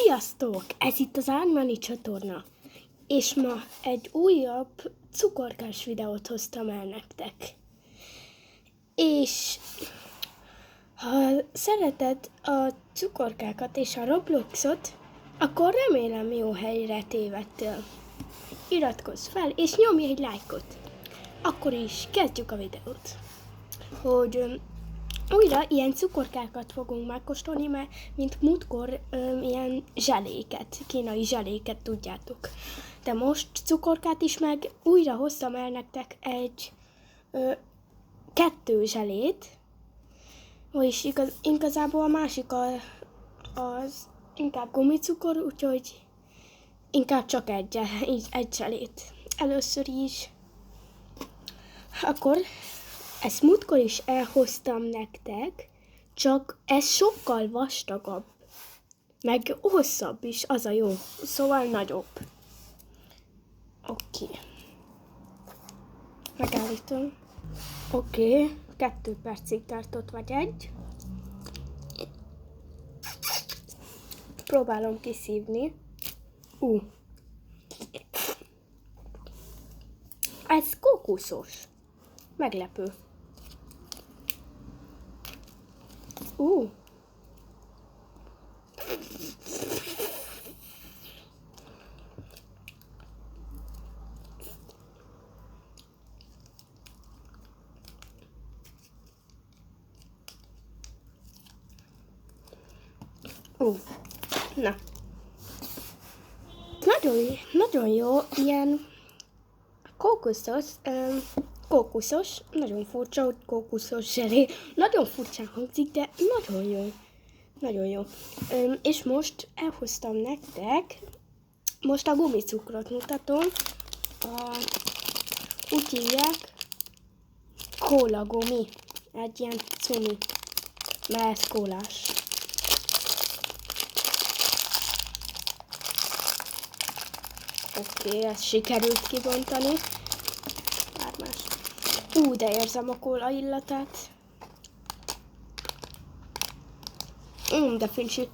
Sziasztok! Ez itt az Ármani csatorna, és ma egy újabb cukorkás videót hoztam el nektek. És ha szereted a cukorkákat és a Robloxot, akkor remélem jó helyre tévedtél. Iratkozz fel, és nyomj egy lájkot. Akkor is kezdjük a videót. Hogy újra ilyen cukorkákat fogunk megkóstolni, mert mint múltkor ilyen zseléket, kínai zseléket, tudjátok. De most cukorkát is, meg újra hoztam el nektek egy 2 zselét, vagyis igazából a másik az inkább gumicukor, úgyhogy inkább csak egy zselét. Először is, akkor ezt múltkor is elhoztam nektek, csak ez sokkal vastagabb, meg hosszabb is, az a jó, szóval nagyobb. Oké. Megállítom. Oké. 2 percig tartott, vagy 1. Próbálom kiszívni. Ez kókuszos. Meglepő. Na. Nagyon jó, ilyen kókuszos, nagyon furcsa, hogy kókuszos zselé. Nagyon furcsán hangzik, de nagyon jó. Nagyon jó. És most elhoztam nektek, most a gumicukrot mutatom. Úgy hívják, kóla gumi. Egy ilyen cumi, mert ez kólás. Oké, ezt sikerült kibontani. Más. De érzem a kóla illatát. De fincsi.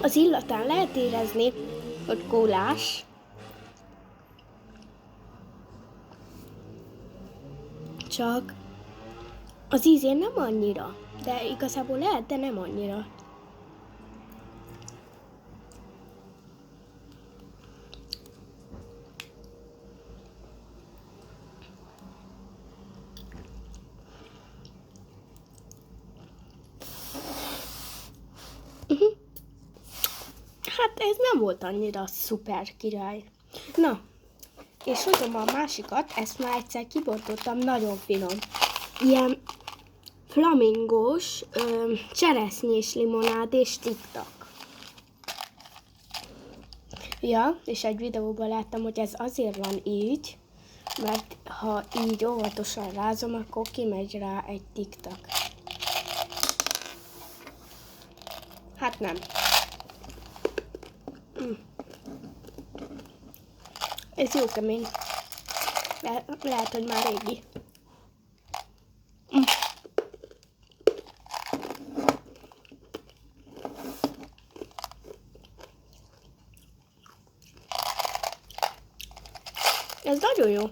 Az illatán lehet érezni, hogy kólás. Csak az ízén nem annyira, de igazából lehet, de nem annyira. Hát ez nem volt annyira szuper király. Na, és hozom a másikat, ezt már egyszer kibontottam, nagyon finom. Ilyen flamingós, cseresznyés limonád és tiktak. Ja, és egy videóban láttam, hogy ez azért van így, mert ha így óvatosan rázom, akkor kimegy rá egy tiktak. Hát nem. Ez jó kemény. Lehet, hogy már régi. Ez nagyon jó.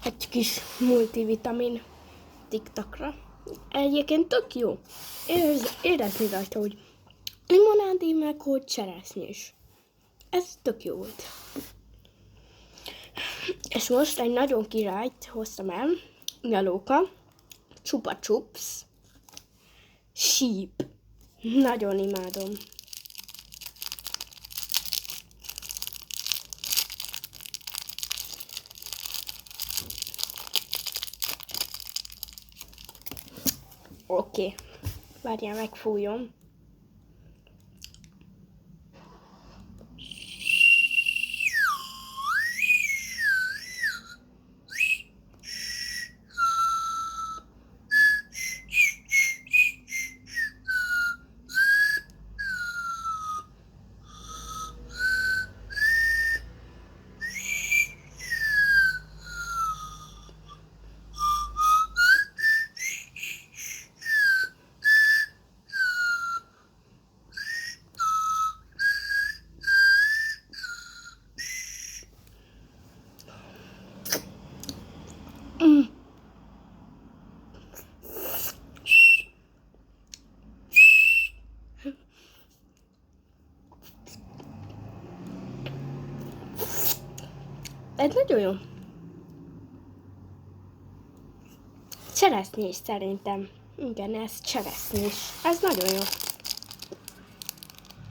Egy kis multivitamin tiktakra. Egyébként tök jó. Érezni rajta, hogy limonádi, meg hogy cseresznyés. Ez tök jó volt. És most egy nagyon királyt hoztam el. Nyalóka. Chupa Chups. Sheep. Nagyon imádom. Oké. Várjál, megfújom. Ez nagyon jó. Cseresznyés szerintem. Igen, ez cseresznyés. Ez nagyon jó.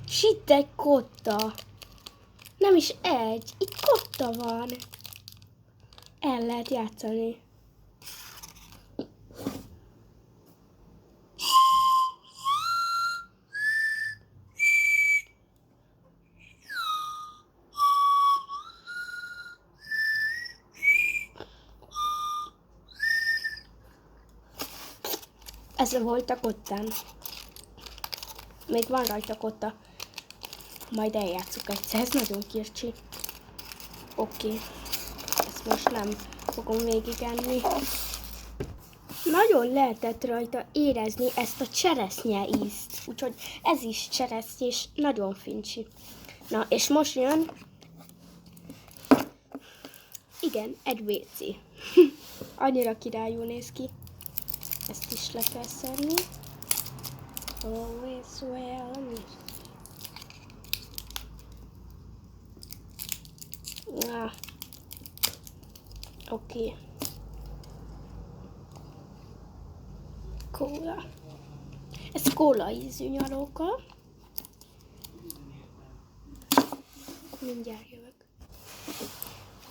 És itt egy kotta. Nem is egy. Itt kotta van. El lehet játszani. Ez volt a kottán. Még van rajta kotta. Majd eljátszuk egyszer. Ez nagyon kircsi. Oké. Ezt most nem fogom végigenni. Nagyon lehetett rajta érezni ezt a cseresznye ízt. Úgyhogy ez is cseresznye, és nagyon fincsi. Na, és most jön... Igen, egy WC. Annyira királyul néz ki. Ezt is le kell szedni. Always well. Oké. Kóla. Ez kóla ízű nyaróka. Mindjárt jövök.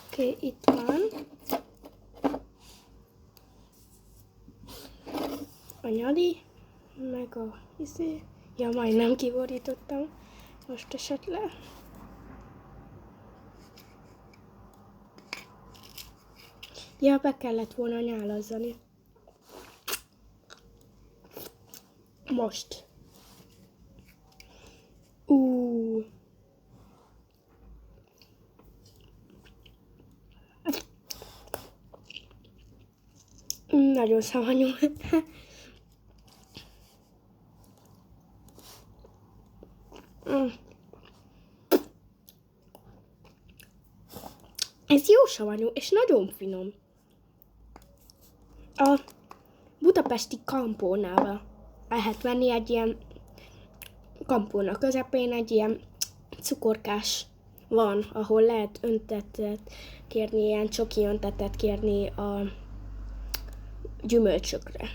Oké, itt van. A nyali, meg a izé. Ja, majdnem kiborítottam. Most esetleg. Ja, be kellett volna nyálazzani. Most. Nagyon savanyú. Ez jó savanyú, és nagyon finom. A budapesti kampónál lehet venni egy ilyen kampóna közepén egy ilyen cukorkás van, ahol lehet öntetet kérni, ilyen csoki öntetet kérni a gyümölcsökre.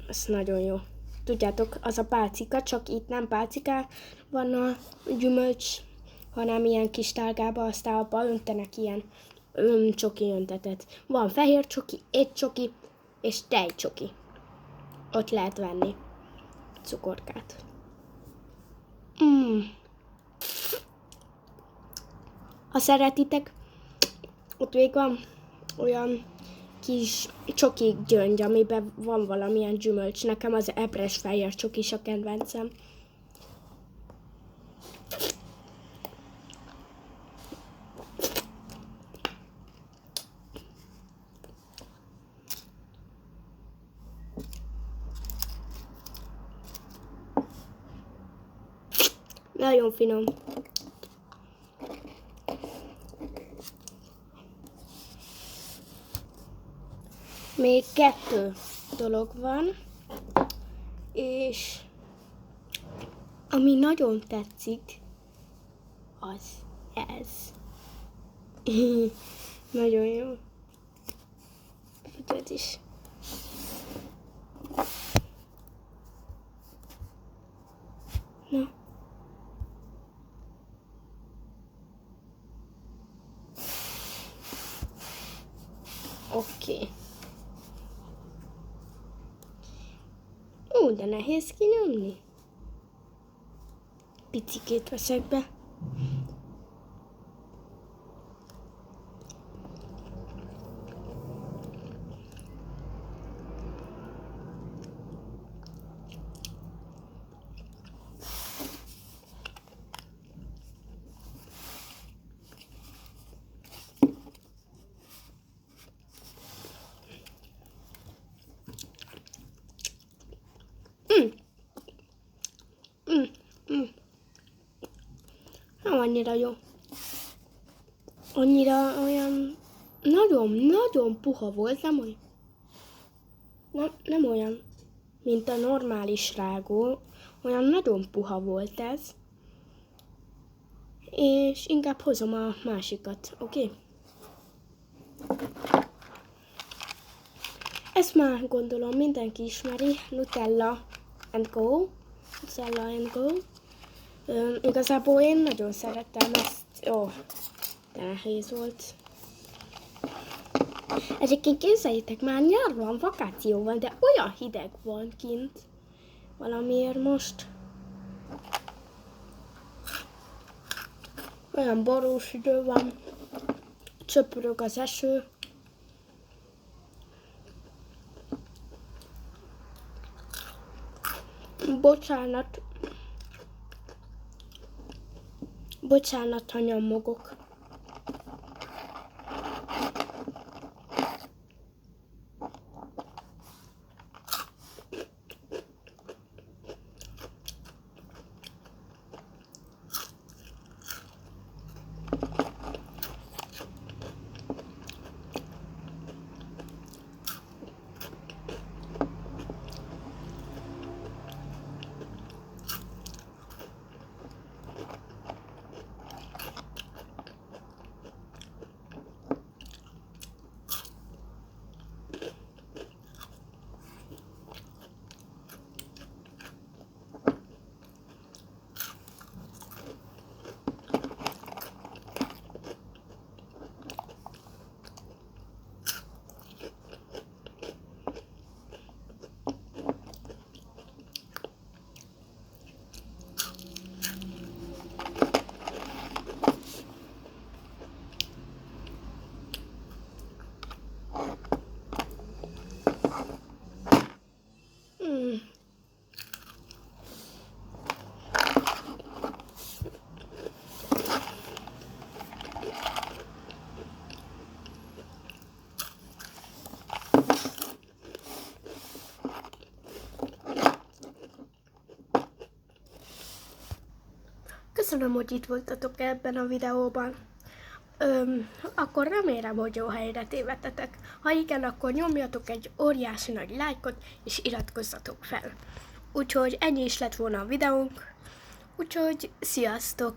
Ez nagyon jó. Tudjátok, az a pálcika, csak itt nem pálcika van a gyümölcs, hanem ilyen kis tálgába, aztán abba öntenek ilyen csoki öntetet. Van fehér csoki, étcsoki és tejcsoki. Ott lehet venni cukorkát. Ha szeretitek, ott még van olyan kis csoki gyöngy, amiben van valamilyen gyümölcs. Nekem az epres fehér csokis a kedvencem. Nagyon finom. Még 2 dolog van, és ami nagyon tetszik, az ez. Nagyon jó. Tudod is. Na. Oké. De nehéz kinyomni. Picikét veszek be. Nem annyira jó. Annyira olyan nagyon puha volt, nem olyan. Nem olyan, mint a normális rágó. Olyan nagyon puha volt ez. És inkább hozom a másikat, oké? Ezt már gondolom mindenki ismeri, Nutella and Go. Nutella and Go. Igazából én nagyon szerettem ezt. Ó, de nehéz volt. Egyébként képzeljétek, már nyár van, vakáció van, de olyan hideg van kint. Valamiért most. Olyan borús idő van. Csöpörög az eső. Bocsánat, ha nyomogok. Köszönöm, hogy itt voltatok ebben a videóban. Akkor remélem, hogy jó helyre tévedtetek. Ha igen, akkor nyomjatok egy óriási nagy lájkot, és iratkozzatok fel. Úgyhogy ennyi is lett volna a videónk. Úgyhogy sziasztok!